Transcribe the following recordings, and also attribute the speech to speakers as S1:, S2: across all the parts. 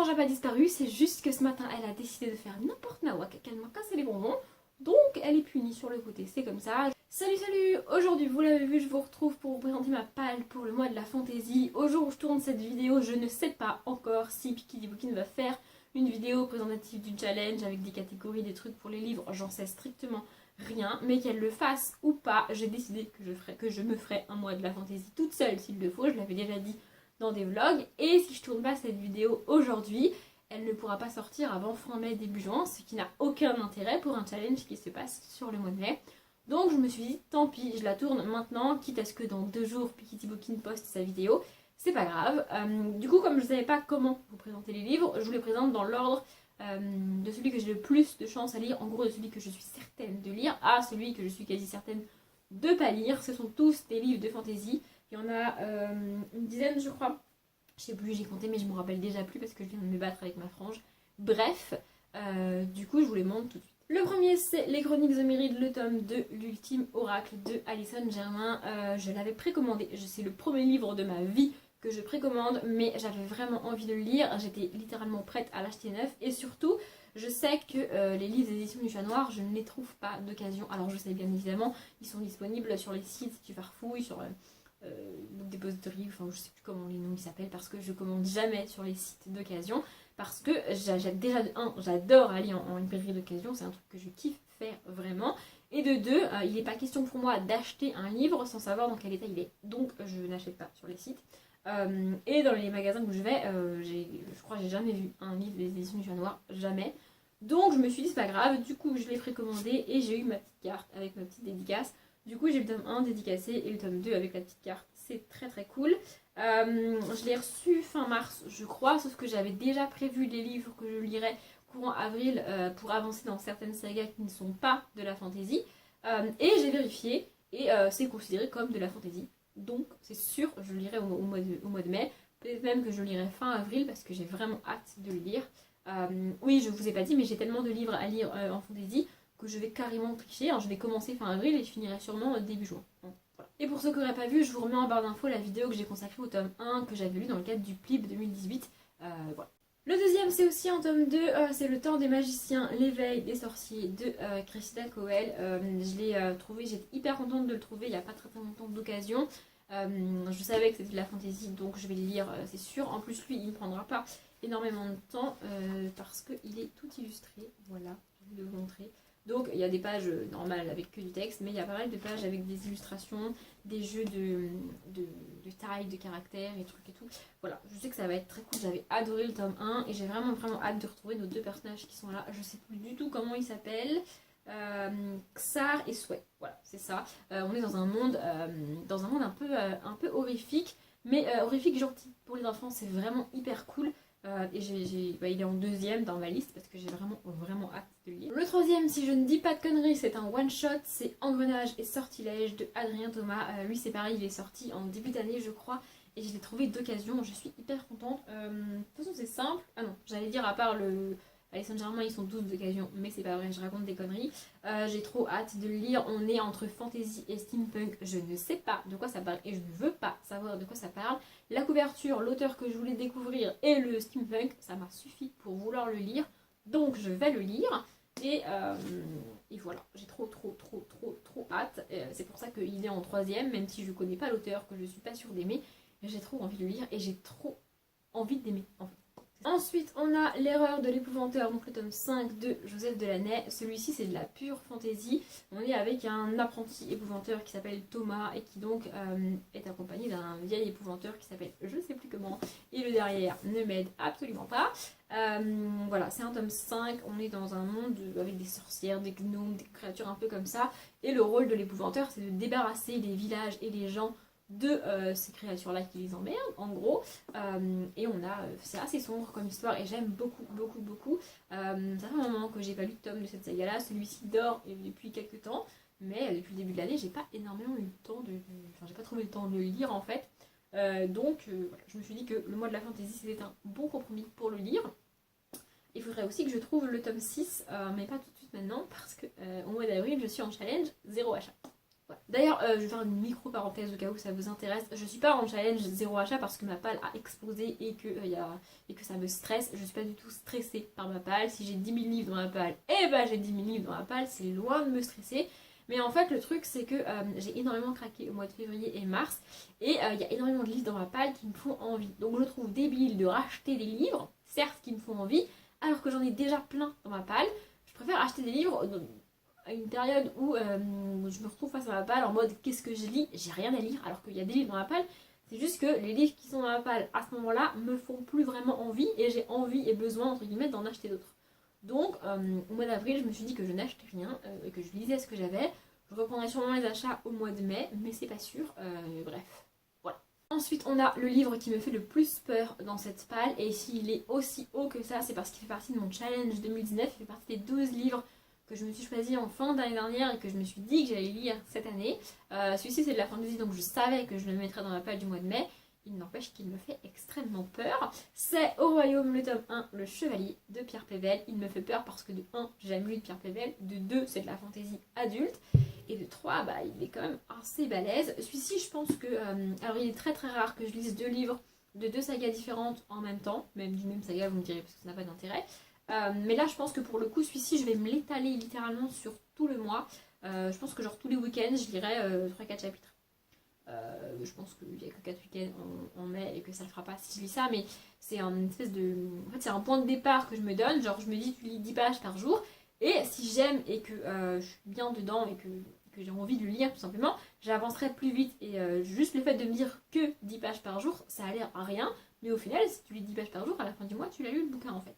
S1: n'a pas disparu, c'est juste que ce matin elle a décidé de faire n'importe nawak, qu'elle m'a cassé les bonbons. Donc elle est punie sur le côté, c'est comme ça. Salut, aujourd'hui vous l'avez vu, je vous retrouve pour vous présenter ma palle pour le mois de la fantaisie. Au jour où je tourne cette vidéo, je ne sais pas encore si Pikity Bookin va faire une vidéo présentative du challenge avec des catégories, des trucs pour les livres, j'en sais strictement rien. Mais qu'elle le fasse ou pas, j'ai décidé que je me ferai un mois de la fantaisie toute seule s'il le faut, je l'avais déjà dit dans des vlogs. Et si je tourne pas cette vidéo aujourd'hui, elle ne pourra pas sortir avant fin mai, début juin, ce qui n'a aucun intérêt pour un challenge qui se passe sur le mois de mai. Donc je me suis dit, tant pis, je la tourne maintenant, quitte à ce que dans 2 jours, Pikity Bookin poste sa vidéo. C'est pas grave. Du coup, comme je ne savais pas comment vous présenter les livres, je vous les présente dans l'ordre de celui que j'ai le plus de chance à lire, en gros de celui que je suis certaine de lire, à celui que je suis quasi certaine de pas lire. Ce sont tous des livres de fantasy. Il y en a une dizaine, je crois. Je sais plus, j'ai compté, mais je me rappelle déjà plus parce que je viens de me battre avec ma frange. Bref, du coup, je vous les montre tout de suite. Le premier, c'est Les Chroniques Homérides, le tome 2, l'ultime oracle de Alison Germain. Je l'avais précommandé, c'est le premier livre de ma vie que je précommande, mais j'avais vraiment envie de le lire. J'étais littéralement prête à l'acheter neuf, et surtout, je sais que les livres des éditions du Chat Noir, je ne les trouve pas d'occasion. Alors je sais bien évidemment, ils sont disponibles sur les sites si tu farfouilles, sur Depository, enfin je sais plus comment les noms ils s'appellent, parce que je commande jamais sur les sites d'occasion, parce que déjà de 1, j'adore aller en librairie d'occasion, c'est un truc que je kiffe faire vraiment, et de 2, il n'est pas question pour moi d'acheter un livre sans savoir dans quel état il est, donc je n'achète pas sur les sites. Et dans les magasins où je vais, je crois que j'ai jamais vu un livre des éditions du Chat Noir, jamais. Donc je me suis dit c'est pas grave, du coup je l'ai précommandé et j'ai eu ma petite carte avec ma petite dédicace. Du coup j'ai le tome 1 dédicacé et le tome 2 avec la petite carte, c'est très très cool. Je l'ai reçu fin mars je crois, sauf que j'avais déjà prévu les livres que je lirais courant avril pour avancer dans certaines sagas qui ne sont pas de la fantaisie. Et j'ai vérifié et c'est considéré comme de la fantaisie. Donc c'est sûr, je le lirai au mois de mai, peut-être même que je le lirai fin avril parce que j'ai vraiment hâte de le lire. Oui, je vous ai pas dit, mais j'ai tellement de livres à lire en fantaisie que je vais carrément tricher. Alors, je vais commencer fin avril et je finirai sûrement début juin. Voilà. Et pour ceux qui n'auraient pas vu, je vous remets en barre d'infos la vidéo que j'ai consacrée au tome 1 que j'avais lu dans le cadre du PLIB 2018. Voilà. Le deuxième, c'est aussi un tome 2, c'est Le Temps des Magiciens, l'éveil des sorciers de Cressida Cowell. Je l'ai trouvé, j'étais hyper contente de le trouver il n'y a pas très longtemps d'occasion. Je savais que c'était de la fantaisie, donc je vais le lire, c'est sûr. En plus, lui, il ne prendra pas énormément de temps parce qu'il est tout illustré. Voilà, je vais vous le montrer. Donc, il y a des pages normales avec que du texte, mais il y a pas mal de pages avec des illustrations, des jeux de taille, de caractères et trucs et tout. Voilà, je sais que ça va être très cool. J'avais adoré le tome 1 et j'ai vraiment hâte de retrouver nos 2 personnages qui sont là. Je sais plus du tout comment ils s'appellent. Xar et Sway, voilà, c'est ça. On est dans un monde un peu horrifique, mais horrifique gentil. Pour les enfants, c'est vraiment hyper cool. Et il est en 2e dans ma liste parce que j'ai vraiment hâte de le lire. Le 3e, si je ne dis pas de conneries, c'est un one shot, c'est Engrenage et Sortilège de Adrien Thomas. Lui c'est pareil, il est sorti en début d'année je crois, et je l'ai trouvé d'occasion, je suis hyper contente. De toute façon c'est simple, ah non, j'allais dire à part le Alison Germain, ils sont tous d'occasion, mais c'est pas vrai, je raconte des conneries. J'ai trop hâte de le lire. On est entre fantasy et steampunk, je ne sais pas de quoi ça parle et je ne veux pas savoir de quoi ça parle. La couverture, l'auteur que je voulais découvrir et le steampunk, ça m'a suffi pour vouloir le lire, donc je vais le lire. Et voilà, j'ai trop hâte. C'est pour ça qu'il est en 3e, même si je connais pas l'auteur, que je suis pas sûre d'aimer. J'ai trop envie de le lire et j'ai trop envie d'aimer en fait. Ensuite, on a L'Erreur de l'épouvanteur, donc le tome 5 de Joseph Delaney. Celui-ci, c'est de la pure fantaisie. On est avec un apprenti épouvanteur qui s'appelle Thomas et qui donc est accompagné d'un vieil épouvanteur qui s'appelle je sais plus comment. Et le derrière ne m'aide absolument pas. Voilà, c'est un tome 5. On est dans un monde avec des sorcières, des gnomes, des créatures un peu comme ça. Et le rôle de l'épouvanteur, c'est de débarrasser les villages et les gens de ces créatures-là qui les emmerdent, en gros. Et c'est assez sombre comme histoire et j'aime beaucoup. Ça fait un moment que j'ai pas lu de tome de cette saga-là. Celui-ci dort depuis quelques temps, mais depuis le début de l'année, j'ai pas énormément eu le temps j'ai pas trouvé le temps de le lire en fait. Donc, voilà, je me suis dit que le mois de la fantaisie, c'était un bon compromis pour le lire. Il faudrait aussi que je trouve le tome 6, mais pas tout de suite maintenant, parce que au mois d'avril, je suis en challenge 0 achat. Voilà. D'ailleurs, je vais faire une micro-parenthèse au cas où ça vous intéresse. Je suis pas en challenge zéro achat parce que ma palle a explosé et que ça me stresse. Je suis pas du tout stressée par ma palle. Si j'ai 10 000 livres dans ma palle, eh ben j'ai 10 000 livres dans ma palle, c'est loin de me stresser. Mais en fait, le truc, c'est que j'ai énormément craqué au mois de février et mars. Et il y a énormément de livres dans ma palle qui me font envie. Donc je trouve débile de racheter des livres, certes qui me font envie, alors que j'en ai déjà plein dans ma palle. Je préfère acheter des livres à une période où je me retrouve face à ma palle en mode qu'est-ce que je lis, j'ai rien à lire alors qu'il y a des livres dans ma palle. C'est juste que les livres qui sont dans ma palle à ce moment-là me font plus vraiment envie et j'ai envie et besoin entre guillemets d'en acheter d'autres. Donc au mois d'avril je me suis dit que je n'achetais rien et que je lisais ce que j'avais. Je reprendrai sûrement les achats au mois de mai mais c'est pas sûr. Bref. Voilà. Ensuite on a le livre qui me fait le plus peur dans cette palle et s'il est aussi haut que ça c'est parce qu'il fait partie de mon challenge 2019, il fait partie des 12 livres que je me suis choisi en fin d'année dernière et que je me suis dit que j'allais lire cette année. Celui-ci c'est de la fantasy donc je savais que je le mettrais dans ma palle du mois de mai. Il n'empêche qu'il me fait extrêmement peur. C'est Au Royaume, le tome 1, Le Chevalier de Pierre Pével. Il me fait peur parce que de 1, j'ai jamais lu de Pierre Pével. De 2, c'est de la fantasy adulte. Et de 3, bah, il est quand même assez balèze. Celui-ci, je pense que... alors il est très très rare que je lise 2 livres de 2 sagas différentes en même temps. Même du même saga, vous me direz, parce que ça n'a pas d'intérêt. Mais là je pense que pour le coup celui-ci je vais me l'étaler littéralement sur tout le mois. Je pense que genre tous les week-ends je lirai 3-4 chapitres. Je pense qu'il n'y a que 4 week-ends en mai et que ça le fera pas si je lis ça, mais c'est une espèce de... En fait c'est un point de départ que je me donne, genre je me dis tu lis 10 pages par jour et si j'aime et que je suis bien dedans et que j'ai envie de le lire tout simplement, j'avancerai plus vite et juste le fait de me dire que 10 pages par jour ça a l'air à rien, mais au final si tu lis 10 pages par jour à la fin du mois tu l'as lu le bouquin en fait.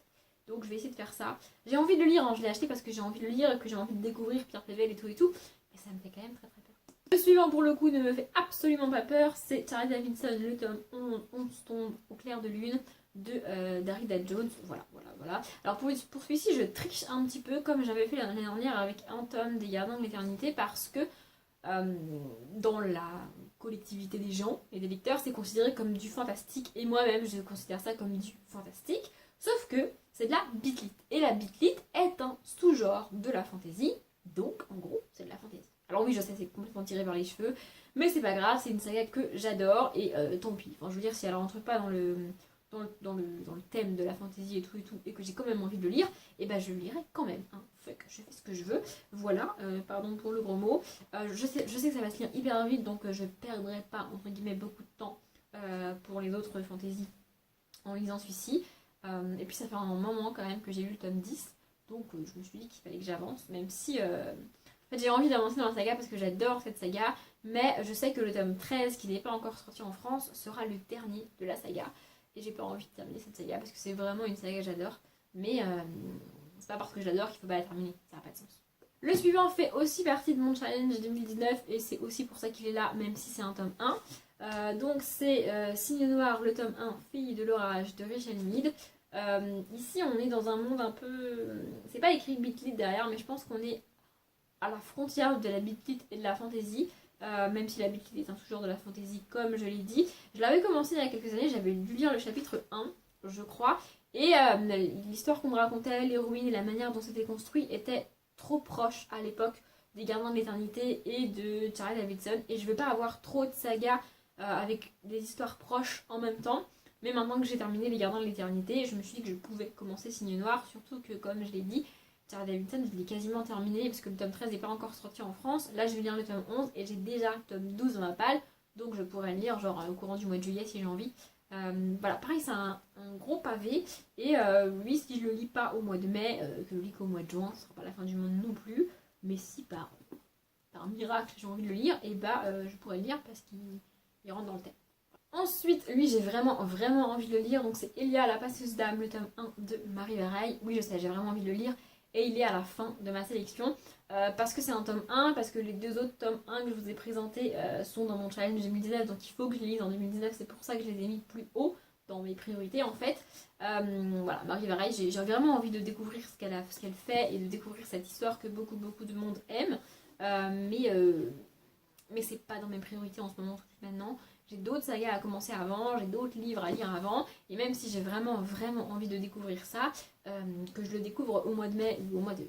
S1: Donc je vais essayer de faire ça. J'ai envie de le lire, hein. Je l'ai acheté parce que j'ai envie de le lire, que j'ai envie de découvrir Pierre Pével et tout. Mais ça me fait quand même très très peur. Le suivant pour le coup ne me fait absolument pas peur. C'est Charlie Davidson, le tome 11 tombe au clair de lune de Darida Jones. Voilà. Alors pour celui-ci je triche un petit peu comme j'avais fait l'année dernière avec un tome des Gardiens de l'Éternité parce que dans la collectivité des gens et des lecteurs c'est considéré comme du fantastique et moi-même je considère ça comme du fantastique. Sauf que c'est de la bitlit. Et la bitlit est un sous-genre de la fantasy. Donc, en gros, c'est de la fantasy. Alors oui, je sais, c'est complètement tiré par les cheveux. Mais c'est pas grave, c'est une saga que j'adore. Et tant pis. Enfin, je veux dire, si elle rentre pas dans le thème de la fantasy et tout, et que j'ai quand même envie de le lire, et ben je le lirai quand même. Hein. Fait que je fais ce que je veux. Voilà, pardon pour le gros mot. Je sais que ça va se lire hyper vite, donc je perdrai pas, entre guillemets, beaucoup de temps pour les autres fantasy en lisant celui-ci. Et puis ça fait un moment quand même que j'ai lu le tome 10, donc je me suis dit qu'il fallait que j'avance, même si en fait, j'ai envie d'avancer dans la saga parce que j'adore cette saga, mais je sais que le tome 13, qui n'est pas encore sorti en France, sera le dernier de la saga, et j'ai pas envie de terminer cette saga parce que c'est vraiment une saga que j'adore, mais c'est pas parce que j'adore qu'il faut pas la terminer, ça n'a pas de sens. Le suivant fait aussi partie de mon challenge 2019 et c'est aussi pour ça qu'il est là, même si c'est un tome 1. Donc c'est Signe Noir, le tome 1, Fille de l'orage de Rachel Mead. Ici on est dans un monde un peu... C'est pas écrit bitlit derrière, mais je pense qu'on est à la frontière de la bitlit et de la fantasy. Même si la bitlit est un sous-genre de la fantasy comme je l'ai dit. Je l'avais commencé il y a quelques années, j'avais dû lire le chapitre 1, je crois. Et l'histoire qu'on me racontait, l'héroïne et la manière dont c'était construit était trop proche à l'époque des Gardiens de l'Éternité et de Charlie Davidson. Et je veux pas avoir trop de sagas avec des histoires proches en même temps. Mais maintenant que j'ai terminé les Gardiens de l'Éternité, je me suis dit que je pouvais commencer Signe Noir. Surtout que, comme je l'ai dit, Charlie Davidson, je l'ai quasiment terminé parce que le tome 13 n'est pas encore sorti en France. Là, je vais lire le tome 11 et j'ai déjà le tome 12 dans ma palle. Donc je pourrais le lire genre au courant du mois de juillet si j'ai envie. Voilà, pareil, c'est un gros pavé. Et lui, si je le lis pas au mois de mai, que je le lis qu'au mois de juin, ce sera pas la fin du monde non plus. Mais si par miracle j'ai envie de le lire, et je pourrais le lire parce qu'il rentre dans le thème. Ensuite, lui, j'ai vraiment envie de le lire. Donc c'est Elia, la passeuse d'âme, le tome 1 de Marie Vareille. Oui, je sais, j'ai vraiment envie de le lire. Et il est à la fin de ma sélection. Parce que c'est un tome 1, parce que les 2 autres tomes 1 que je vous ai présentés sont dans mon challenge 2019. Donc il faut que je les lise en 2019. C'est pour ça que je les ai mis plus haut dans mes priorités en fait. Voilà, Marie Vareille, j'ai vraiment envie de découvrir ce qu'elle fait et de découvrir cette histoire que beaucoup de monde aime. Mais c'est pas dans mes priorités en ce moment, tout de suite maintenant. J'ai d'autres sagas à commencer avant, j'ai d'autres livres à lire avant, et même si j'ai vraiment envie de découvrir ça, que je le découvre au mois de mai ou au mois de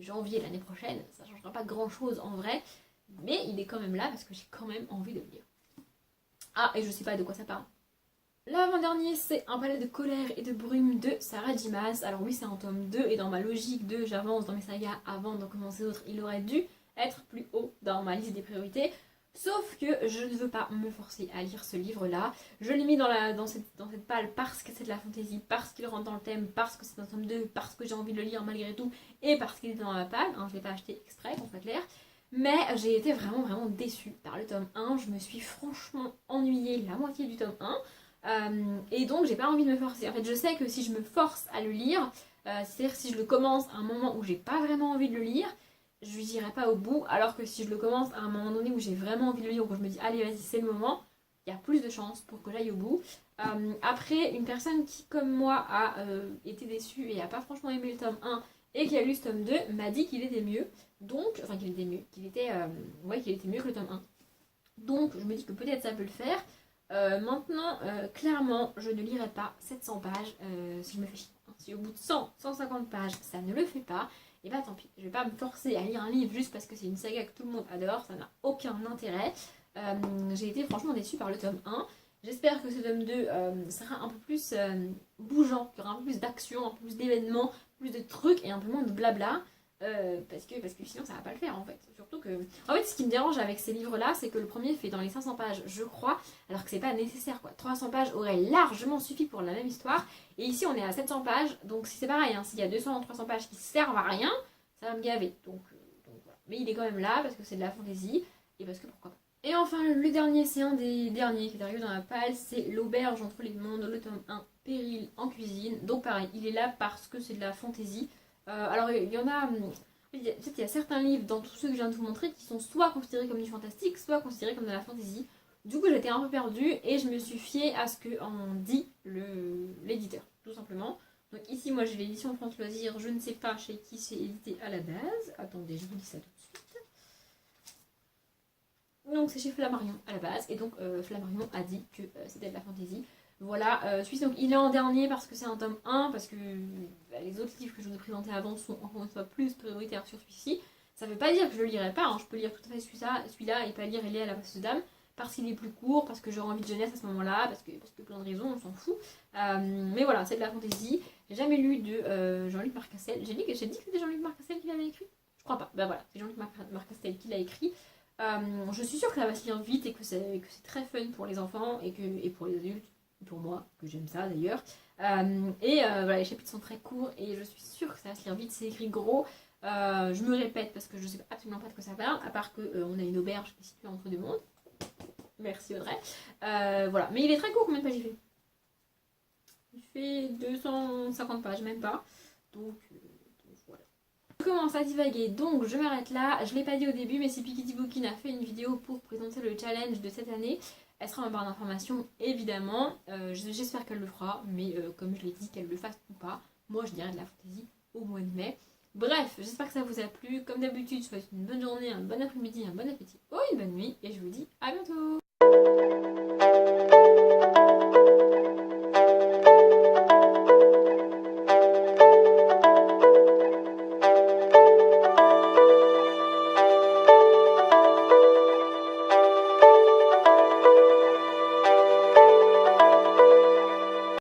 S1: janvier l'année prochaine, ça changera pas grand chose en vrai, Mais il est quand même là parce que j'ai quand même envie de le lire. Ah, et je sais pas de quoi ça parle. L'avant-dernier, c'est Un palais de colère et de brume de Sarah J. Maas. Alors oui, c'est un tome 2 et dans ma logique de j'avance dans mes sagas avant d'en commencer d'autres, il aurait dû être plus haut dans ma liste des priorités. Sauf que je ne veux pas me forcer à lire ce livre-là. Je l'ai mis dans cette palle parce que c'est de la fantaisie, parce qu'il rentre dans le thème, parce que c'est un tome 2, parce que j'ai envie de le lire malgré tout, et parce qu'il est dans ma palle. Hein, je ne l'ai pas acheté exprès, qu'on soit clair. Mais j'ai été vraiment déçue par le tome 1. Je me suis franchement ennuyée la moitié du tome 1. Et donc j'ai pas envie de me forcer. En fait, je sais que si je me force à le lire, c'est-à-dire si je le commence à un moment où j'ai pas vraiment envie de le lire, je n'irai pas au bout. Alors que si je le commence à un moment donné où j'ai vraiment envie de le lire, où je me dis allez vas-y c'est le moment, il y a plus de chances pour que j'aille au bout. Après, une personne qui comme moi a été déçue et a pas franchement aimé le tome 1 et qui a lu ce tome 2 m'a dit qu'il était mieux. Donc, enfin qu'il était mieux, qu'il était mieux que le tome 1. Donc je me dis que peut-être ça peut le faire. Maintenant, clairement, je ne lirai pas 700 pages si je me fais chier. Si au bout de 100, 150 pages, ça ne le fait pas, et bah tant pis. Je vais pas me forcer à lire un livre juste parce que c'est une saga que tout le monde adore, ça n'a aucun intérêt. J'ai été franchement déçue par le tome 1. J'espère que ce tome 2 sera un peu plus bougeant, qu'il y aura un peu plus d'action, un peu plus d'événements, plus de trucs et un peu moins de blabla. Parce que sinon ça va pas le faire en fait. Surtout que. En fait, ce qui me dérange avec ces livres-là, c'est que le premier fait dans les 500 pages, je crois, alors que c'est pas nécessaire quoi. 300 pages aurait largement suffi pour la même histoire. Et ici, on est à 700 pages, donc c'est pareil, hein, s'il y a 200 ou 300 pages qui servent à rien, ça va me gaver. Donc voilà. Mais il est quand même là parce que c'est de la fantaisie et parce que pourquoi pas. Et enfin, le dernier, c'est un des derniers qui est arrivé dans la palle, c'est L'auberge entre les mondes, le tome 1, Péril en cuisine. Donc pareil, il est là parce que c'est de la fantaisie. Alors il y en a, il y a certains livres dans tous ceux que je viens de vous montrer qui sont soit considérés comme du fantastique, soit considérés comme de la fantaisie. Du coup j'étais un peu perdue et je me suis fiée à ce que en dit l'éditeur, tout simplement. Donc ici moi j'ai l'édition France Loisirs, je ne sais pas chez qui c'est édité à la base. Attendez, je vous dis ça tout de suite. Donc c'est chez Flammarion à la base et donc Flammarion a dit que c'était de la fantaisie. Voilà, celui-ci donc il est en dernier parce que c'est un tome 1, parce que les autres livres que je vous ai présentés avant sont encore une fois plus prioritaires sur celui-ci. Ça veut pas dire que je le lirai pas, hein. Je peux lire tout à fait celui-là et pas lire Elia à la passe dame, parce qu'il est plus court, parce que j'aurai envie de jeunesse à ce moment-là, parce que plein de raisons, on s'en fout. Mais voilà, c'est de la fantaisie. J'ai jamais lu de Jean-Luc Marcassel. J'ai dit que c'était Jean-Luc Marcassel qui l'avait écrit. Je crois pas, ben voilà, c'est Jean-Luc Marcassel qui l'a écrit. Je suis sûre que ça va se lire vite et que c'est très fun pour les enfants et pour les adultes. Pour moi, que j'aime ça d'ailleurs. Voilà, les chapitres sont très courts et je suis sûre que ça va se lire vite, c'est écrit gros. Je me répète parce que je sais absolument pas de quoi ça parle, à part qu'on a une auberge qui est située entre deux mondes. Merci Audrey. Voilà, mais il est très court, combien de pages il fait? Il fait 250 pages, même pas. Donc voilà. Je commence à divaguer, donc je m'arrête là. Je l'ai pas dit au début, mais si Piketty Bookin a fait une vidéo pour présenter le challenge de cette année, elle sera en barre d'informations évidemment. J'espère qu'elle le fera, mais comme je l'ai dit, qu'elle le fasse ou pas, moi je dirais de la fantaisie au mois de mai. Bref, j'espère que ça vous a plu. Comme d'habitude, je vous souhaite une bonne journée, un bon après-midi, un bon appétit ou une bonne nuit. Et je vous dis à bientôt.